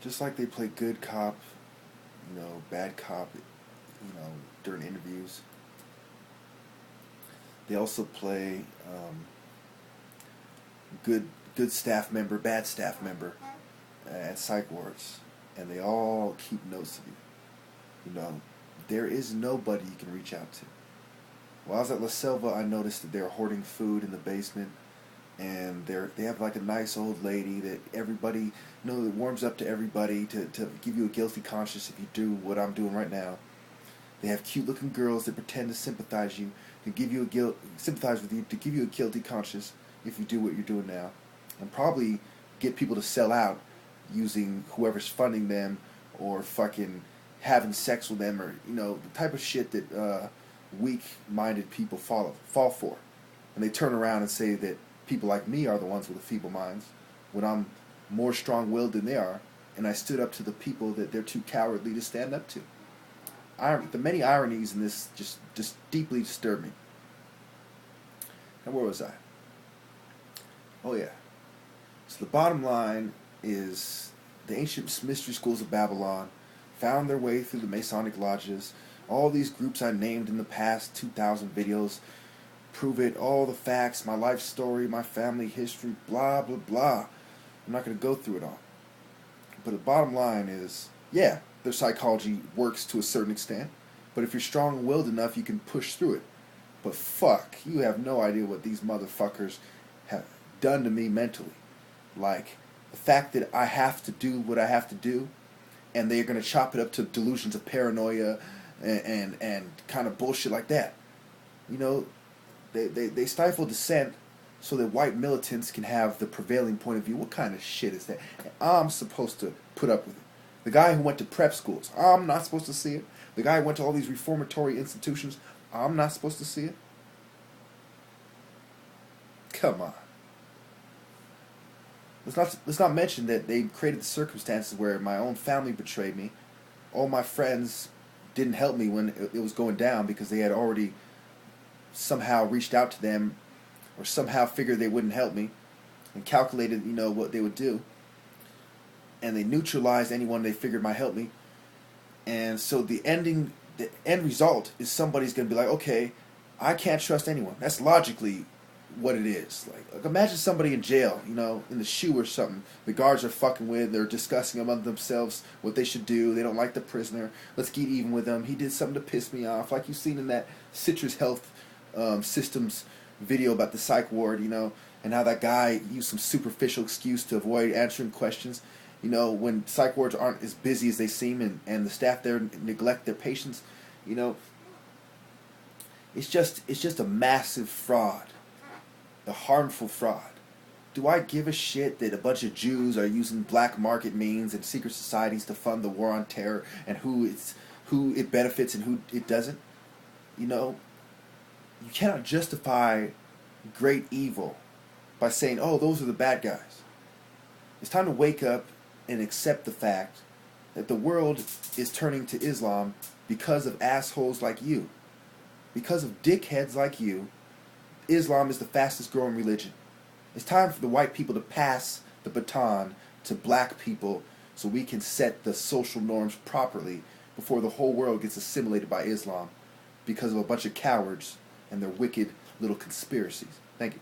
Just like they play good cop, bad cop, during interviews. They also play good good staff member, bad staff member at psych wards, and they all keep notes of you. There is nobody you can reach out to. While I was at La Selva, I noticed that they were hoarding food in the basement, and they have like a nice old lady that everybody, that warms up to everybody to give you a guilty conscience if you do what I'm doing right now. They have cute looking girls that pretend to sympathize sympathize with you, to give you a guilty conscience if you do what you're doing now, and probably get people to sell out using whoever's funding them, or fucking having sex with them, or the type of shit that weak-minded people fall for, and they turn around and say that people like me are the ones with the feeble minds, when I'm more strong-willed than they are, and I stood up to the people that they're too cowardly to stand up to. The many ironies in this just deeply disturb me. And where was I? Oh yeah. So the bottom line is the ancient mystery schools of Babylon found their way through the Masonic lodges. All these groups I named in the past 2,000 videos prove it. All the facts, my life story, my family history, blah, blah, blah. I'm not going to go through it all. But the bottom line is, yeah, their psychology works to a certain extent. But if you're strong-willed enough, you can push through it. But fuck, you have no idea what these motherfuckers have done to me mentally. Like, the fact that I have to do what I have to do, and they're going to chop it up to delusions of paranoia and kind of bullshit like that. They stifle dissent so that white militants can have the prevailing point of view. What kind of shit is that? And I'm supposed to put up with it. The guy who went to prep schools, I'm not supposed to see it. The guy who went to all these reformatory institutions, I'm not supposed to see it. Come on. Let's not mention that they created the circumstances where my own family betrayed me. All my friends didn't help me when it was going down because they had already somehow reached out to them, or somehow figured they wouldn't help me, and calculated, what they would do. And they neutralized anyone they figured might help me. And so the end result is somebody's going to be like, okay, I can't trust anyone. That's logically what it is. Like imagine somebody in jail, in the shoe or something. The guards are fucking with, they're discussing among themselves what they should do. They don't like the prisoner. Let's get even with him. He did something to piss me off. Like you've seen in that Citrus Health Systems video about the psych ward, and how that guy used some superficial excuse to avoid answering questions. When psych wards aren't as busy as they seem, and the staff there neglect their patients, it's just a massive fraud, a harmful fraud. Do I give a shit that a bunch of Jews are using black market means and secret societies to fund the war on terror, and who it benefits and who it doesn't? You cannot justify great evil by saying, oh, those are the bad guys. It's time to wake up and accept the fact that the world is turning to Islam because of assholes like you. Because of dickheads like you, Islam is the fastest growing religion. It's time for the white people to pass the baton to black people so we can set the social norms properly before the whole world gets assimilated by Islam because of a bunch of cowards and their wicked little conspiracies. Thank you.